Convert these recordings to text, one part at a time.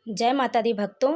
जय माता दी भक्तों,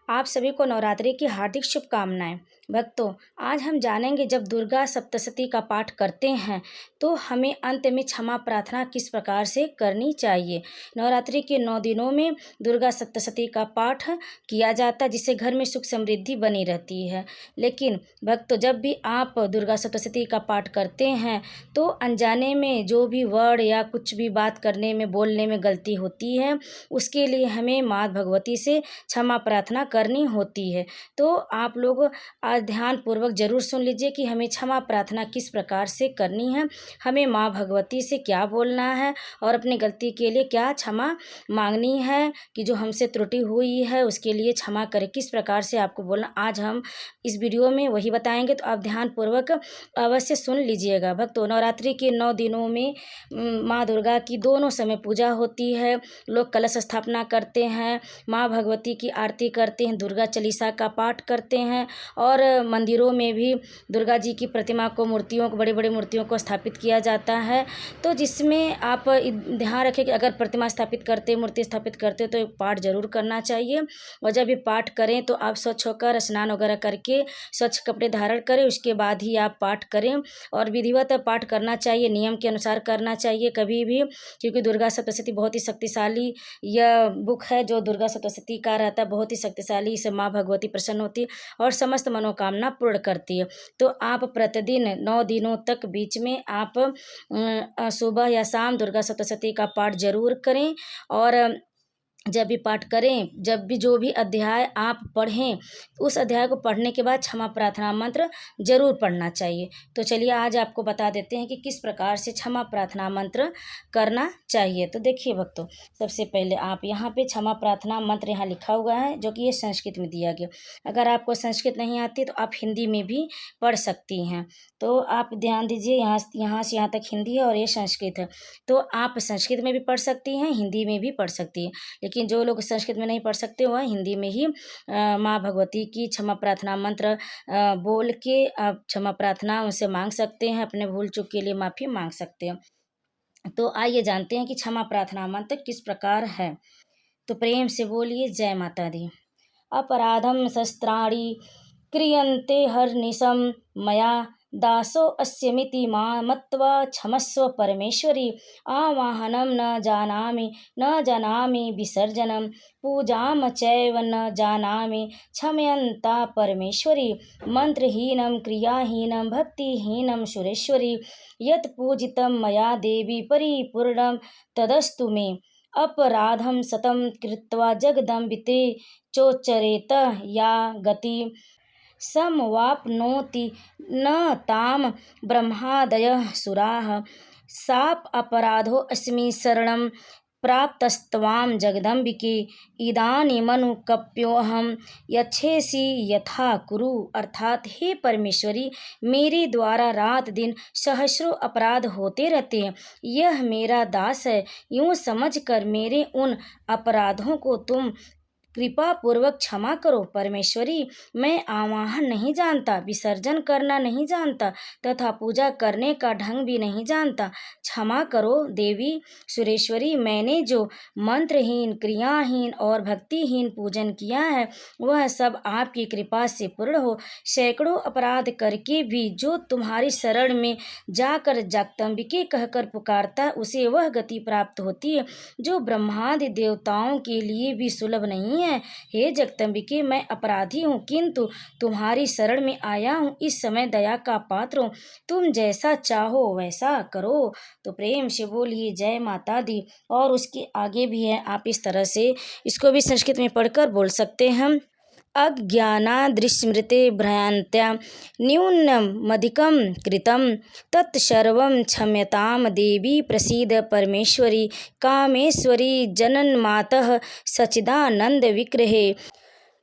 आप सभी को नवरात्रि की हार्दिक शुभकामनाएं। भक्तों, आज हम जानेंगे जब दुर्गा सप्तशती का पाठ करते हैं तो हमें अंत में क्षमा प्रार्थना किस प्रकार से करनी चाहिए। नवरात्रि के 9 दिनों में दुर्गा सप्तशती का पाठ किया जाता है जिससे घर में सुख समृद्धि बनी रहती है। लेकिन भक्तों, जब भी आप दुर्गा सप्तशती का पाठ करते हैं तो अनजाने में जो भी वर्ड या कुछ भी बात करने में बोलने में गलती होती है, उसके लिए हमें माँ भगवती से क्षमा प्रार्थना करनी होती है। तो आप लोग आज ध्यानपूर्वक ज़रूर सुन लीजिए कि हमें क्षमा प्रार्थना किस प्रकार से करनी है, हमें माँ भगवती से क्या बोलना है और अपनी गलती के लिए क्या क्षमा मांगनी है कि जो हमसे त्रुटि हुई है उसके लिए क्षमा करें, किस प्रकार से आपको बोलना। आज हम इस वीडियो में वही बताएंगे, तो आप ध्यानपूर्वक अवश्य सुन लीजिएगा। भक्तों, नवरात्रि के 9 दिनों में माँ दुर्गा की दोनों समय पूजा होती है। लोग कलश स्थापना करते हैं, माँ भगवती की आरती करते हैं, दुर्गा चालीसा का पाठ करते हैं और मंदिरों में भी दुर्गा जी की प्रतिमा को, मूर्तियों को, बड़ी बड़ी मूर्तियों को स्थापित किया जाता है। तो जिसमें आप ध्यान रखें कि अगर प्रतिमा स्थापित करते, मूर्ति स्थापित करते तो पाठ जरूर करना चाहिए। और जब भी पाठ करें तो आप स्वच्छ होकर स्नान वगैरह करके स्वच्छ कपड़े धारण करें, उसके बाद ही आप पाठ करें। और विधिवत पाठ करना चाहिए, नियम के अनुसार करना चाहिए कभी भी, क्योंकि दुर्गा सप्तशती बहुत ही शक्तिशाली यह बुक है जो दुर्गा सप्तशती का रहता है, बहुत ही शक्तिशाली। इसे माँ भगवती प्रसन्न होती है और समस्त मनोकामना पूर्ण करती है। तो आप प्रतिदिन 9 दिनों तक बीच में आप सुबह या शाम दुर्गा सप्तशती का पाठ जरूर करें। और जब भी पाठ करें, जब भी जो भी अध्याय आप पढ़ें, उस अध्याय को पढ़ने के बाद क्षमा प्रार्थना मंत्र जरूर पढ़ना चाहिए। तो चलिए आज आपको बता देते हैं कि किस प्रकार से क्षमा प्रार्थना मंत्र करना चाहिए। तो देखिए भक्तों, सबसे पहले आप यहाँ पे क्षमा प्रार्थना मंत्र यहाँ लिखा हुआ है जो कि ये संस्कृत में दिया गया। अगर आपको संस्कृत नहीं आती तो आप हिंदी में भी पढ़ सकती हैं। तो आप ध्यान दीजिए, यहाँ से यहाँ तक हिंदी है और ये संस्कृत है। तो आप संस्कृत में भी पढ़ सकती हैं, हिंदी में भी पढ़ सकती हैं। लेकिन जो लोग संस्कृत में नहीं पढ़ सकते वह हिंदी में ही माँ भगवती की क्षमा प्रार्थना मंत्र बोल के आप क्षमा प्रार्थना उनसे मांग सकते हैं, अपने भूल चूक के लिए माफ़ी मांग सकते हैं। तो आइए जानते हैं कि क्षमा प्रार्थना मंत्र किस प्रकार है। तो प्रेम से बोलिए जय माता दी। अपराधम शस्त्राणि क्रियन्ते हरनिशं मया दासो अस्यमिति मां मत्वा क्षमस्व परमेश्वरी। आवाहनं न जानामि विसर्जनं पूजां चैव न जानामि क्षमयन्ता परमेश्वरी। मंत्रहीनं क्रियाहीनं भक्तिहीनं सुरेश्वरी। यत् पूजितं मया देवी परिपूर्णं तदस्तु मे। अपराधं शतं कृत्वा जगदम्बिते चोच्चरेत या गति समवाप्नोति न तां ब्रह्मादयः सुराः। साप अपराधो अस्मि शरणं प्राप्तस्त्वां जगदम्बिके। इदानीमनुकप्योऽहं यच्छेसि यथा कुरु। अर्थात हे परमेश्वरी, मेरे द्वारा रात दिन सहस्रों अपराध होते रहते हैं, यह मेरा दास है, यूँ समझकर मेरे उन अपराधों को तुम कृपा पूर्वक क्षमा करो। परमेश्वरी, मैं आवाहन नहीं जानता, विसर्जन करना नहीं जानता तथा पूजा करने का ढंग भी नहीं जानता, क्षमा करो देवी सुरेश्वरी। मैंने जो मंत्रहीन, क्रियाहीन और भक्तिहीन पूजन किया है वह सब आपकी कृपा से पूर्ण हो। सैकड़ों अपराध करके भी जो तुम्हारी शरण में जाकर जगदम्बिके कहकर पुकारता है उसे वह गति प्राप्त होती है जो ब्रह्मादि देवताओं के लिए भी सुलभ नहीं है। हे जगदम्बिके, मैं अपराधी हूँ किंतु तुम्हारी शरण में आया हूँ। इस समय दया का पात्र हूँ, तुम जैसा चाहो वैसा करो। तो प्रेम से बोलिए जय माता दी। और उसके आगे भी है, आप इस तरह से इसको भी संस्कृत में पढ़कर बोल सकते हैं। अज्ञानादृस्मृते भ्रान्त्या न्यूनमधिकं कृतं तत्सर्वं क्षम्यतां देवी प्रसीद परमेश्वरी। कामेश्वरी जननमातः सच्चिदानन्दविग्रहे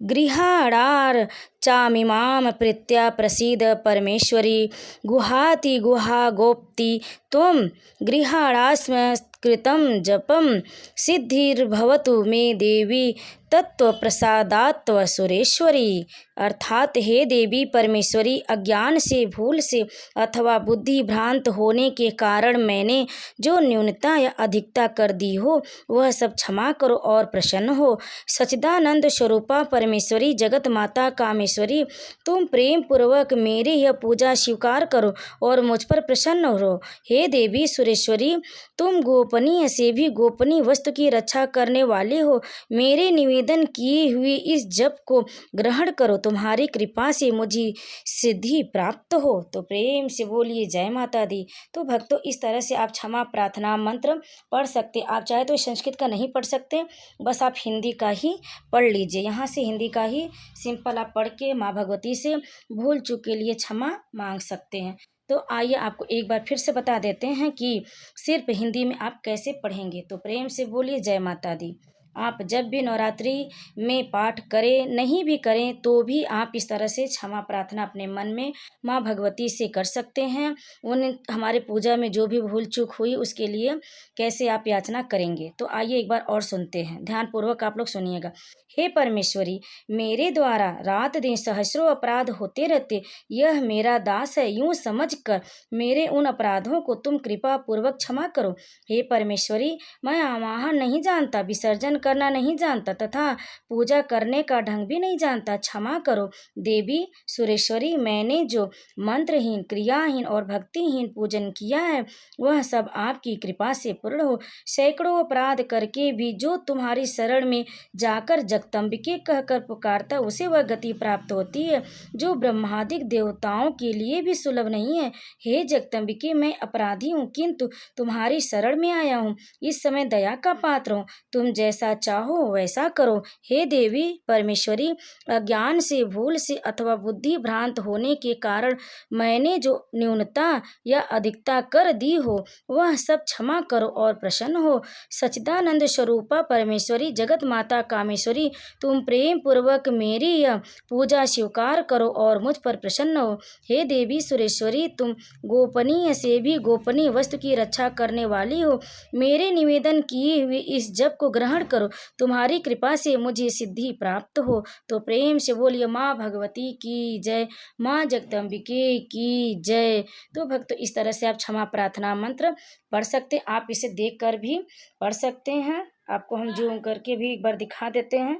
गृहाणार चामिमां प्रीत्या प्रसीद परमेश्वरी। गुहाति गुहा गोप्ति त्वं गृहाणास्म कृतं जपं सिद्धिर्भवतु मे देवी तत्वप्रसादात्व सुरेश्वरी। अर्थात हे देवी परमेश्वरी, अज्ञान से, भूल से अथवा बुद्धि भ्रांत होने के कारण मैंने जो न्यूनता या अधिकता कर दी हो वह सब क्षमा करो और प्रसन्न हो। सच्चिदानंद स्वरूपा परमेश्वरी, जगत माता कामेश्वरी, तुम प्रेम पूर्वक मेरी यह पूजा स्वीकार करो और मुझ पर प्रसन्न हो। हे देवी सुरेश्वरी, तुम गोपनीय से भी गोपनीय वस्तु की रक्षा करने वाले हो। मेरे निवेदन किए हुए इस जप को ग्रहण करो, तुम्हारी कृपा से मुझे सिद्धि प्राप्त हो। तो प्रेम से बोलिए जय माता दी। तो भक्तों, इस तरह से आप क्षमा प्रार्थना मंत्र पढ़ सकते। आप चाहे तो संस्कृत का नहीं पढ़ सकते, बस आप हिंदी का ही पढ़ लीजिए। यहाँ से हिंदी का ही सिंपल आप पढ़ के माँ भगवती से भूल चूक के लिए क्षमा मांग सकते हैं। तो आइए आपको एक बार फिर से बता देते हैं कि सिर्फ हिंदी में आप कैसे पढ़ेंगे। तो प्रेम से बोलिए जय माता दी। आप जब भी नवरात्रि में पाठ करें, नहीं भी करें तो भी आप इस तरह से क्षमा प्रार्थना अपने मन में माँ भगवती से कर सकते हैं। उन हमारे पूजा में जो भी भूल चूक हुई उसके लिए कैसे आप याचना करेंगे। तो आइए एक बार और सुनते हैं, ध्यानपूर्वक आप लोग सुनिएगा। हे परमेश्वरी, मेरे द्वारा रात दिन सहस्रों अपराध होते रहते, यह मेरा दास है, यूं समझकर मेरे उन अपराधों को तुम कृपा पूर्वक क्षमा करो। हे परमेश्वरी, मैं आवाहन नहीं जानता, विसर्जन करना नहीं जानता तथा पूजा करने का ढंग भी नहीं जानता, क्षमा करो। देवी सुरेश्वरी, मैंने जो मंत्रहीन, क्रियाहीन और भक्तिहीन पूजन किया है वह सब आपकी कृपा से पूर्ण हो। सैकड़ों अपराध करके भी जो तुम्हारी शरण में जाकर जगदम्बिके कहकर पुकारता उसे वह गति प्राप्त होती है जो ब्रह्मादिक देवताओं के लिए भी सुलभ नहीं है। हे जगदम्बिके, मैं अपराधी हूँ किंतु तुम्हारी शरण में आया हूँ। इस समय दया का पात्र हूँ, तुम जैसा चाहो वैसा करो। हे देवी परमेश्वरी, अज्ञान से, भूल से अथवा बुद्धि भ्रांत होने के कारण मैंने जो न्यूनता या अधिकता कर दी हो वह सब क्षमा करो और प्रसन्न हो। सच्चिदानंद स्वरूपा परमेश्वरी, जगत माता कामेश्वरी, तुम प्रेम पूर्वक मेरी यह पूजा स्वीकार करो और मुझ पर प्रसन्न हो। हे देवी सुरेश्वरी, तुम गोपनीय से भी गोपनीय वस्तु की रक्षा करने वाली हो। मेरे निवेदन किए हुए इस जप को ग्रहण करो, तुम्हारी कृपा से मुझे सिद्धि प्राप्त हो। तो प्रेम से बोलिए माँ भगवती की जय, माँ जगदम्बिके की जय। तो भक्तों, इस तरह से आप क्षमा प्रार्थना मंत्र पढ़ सकते हैं। आप इसे देख कर भी पढ़ सकते हैं। आपको हम जूम करके भी एक बार दिखा देते हैं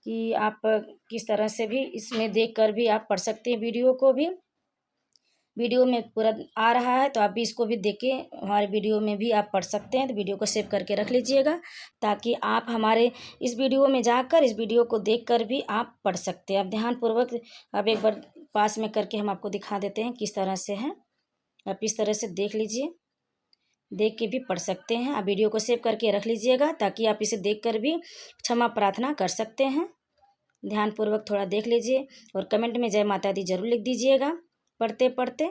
कि आप किस तरह से भी इसमें देख कर भी आप पढ़ सकते हैं। वीडियो को भी वीडियो में पूरा आ रहा है, तो आप भी इसको भी देख के हमारे वीडियो में भी आप पढ़ सकते हैं। तो वीडियो को सेव करके रख लीजिएगा ताकि आप हमारे इस वीडियो में जाकर इस वीडियो को देख कर भी आप पढ़ सकते हैं। आप ध्यानपूर्वक अब एक बार पास में करके हम आपको दिखा देते हैं किस तरह से है। आप इस तरह से देख लीजिए, देख के भी पढ़ सकते हैं। आप वीडियो को सेव करके रख लीजिएगा ताकि आप इसे देख कर भी क्षमा प्रार्थना कर सकते हैं। ध्यानपूर्वक थोड़ा देख लीजिए और कमेंट में जय माता दी जरूर लिख दीजिएगा पढ़ते पढ़ते,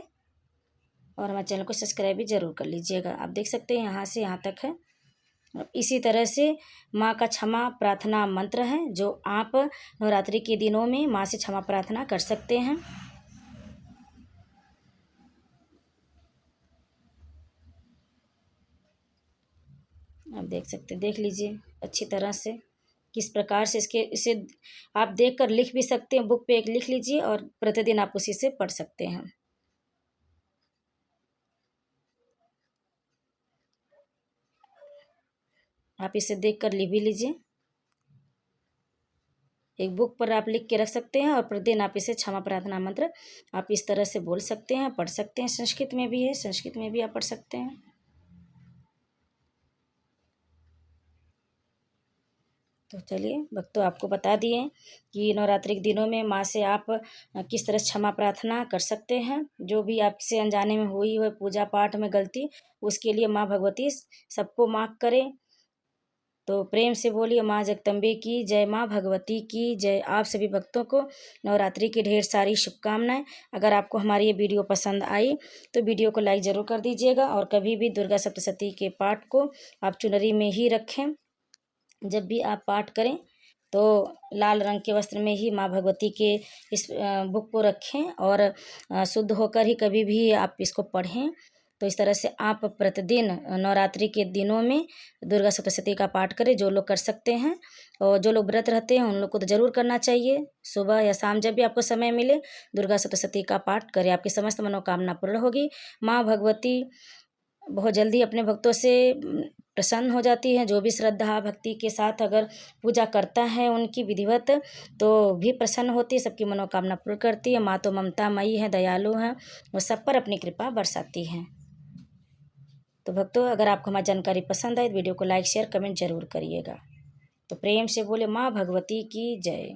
और हमारे चैनल को सब्सक्राइब भी जरूर कर लीजिएगा। आप देख सकते हैं यहाँ से यहाँ तक है। इसी तरह से माँ का क्षमा प्रार्थना मंत्र है जो आप नवरात्रि के दिनों में माँ से क्षमा प्रार्थना कर सकते हैं। आप देख सकते हैं, देख लीजिए अच्छी तरह से किस प्रकार से इसे आप देखकर लिख भी सकते हैं। बुक पे एक लिख लीजिए और प्रतिदिन आप उसी से पढ़ सकते हैं। आप इसे देखकर लिख भी लीजिए, एक बुक पर आप लिख के रख सकते हैं और प्रतिदिन आप इसे क्षमा प्रार्थना मंत्र आप इस तरह से बोल सकते हैं, पढ़ सकते हैं। संस्कृत में भी है, संस्कृत में भी आप पढ़ सकते हैं। तो चलिए भक्तों, आपको बता दिए कि नवरात्रि के दिनों में माँ से आप किस तरह क्षमा प्रार्थना कर सकते हैं। जो भी आपसे अनजाने में हुई हो पूजा पाठ में गलती, उसके लिए माँ भगवती सबको माफ़ करें। तो प्रेम से बोलिए माँ जगदम्बे की जय, माँ भगवती की जय। आप सभी भक्तों को नवरात्रि की ढेर सारी शुभकामनाएं। अगर आपको हमारी ये वीडियो पसंद आई तो वीडियो को लाइक ज़रूर कर दीजिएगा और कभी भी दुर्गा सप्तशती के पाठ को आप चुनरी में ही रखें। जब भी आप पाठ करें तो लाल रंग के वस्त्र में ही माँ भगवती के इस बुक को रखें और शुद्ध होकर ही कभी भी आप इसको पढ़ें। तो इस तरह से आप प्रतिदिन नवरात्रि के दिनों में दुर्गा सप्तशती का पाठ करें, जो लोग कर सकते हैं। और जो लोग व्रत रहते हैं उन लोग को तो ज़रूर करना चाहिए। सुबह या शाम जब भी आपको समय मिले दुर्गा सप्तशती का पाठ करें, आपकी समस्त मनोकामना पूर्ण होगी। माँ भगवती बहुत जल्दी अपने भक्तों से प्रसन्न हो जाती हैं। जो भी श्रद्धा भक्ति के साथ अगर पूजा करता है उनकी विधिवत, तो भी प्रसन्न होती है, सबकी मनोकामना पूर्ण करती है। माँ तो ममतामयी है, दयालु हैं, वो सब पर अपनी कृपा बरसाती हैं। तो भक्तों, अगर आपको हमारी जानकारी पसंद आए तो वीडियो को लाइक शेयर कमेंट जरूर करिएगा। तो प्रेम से बोले माँ भगवती की जय।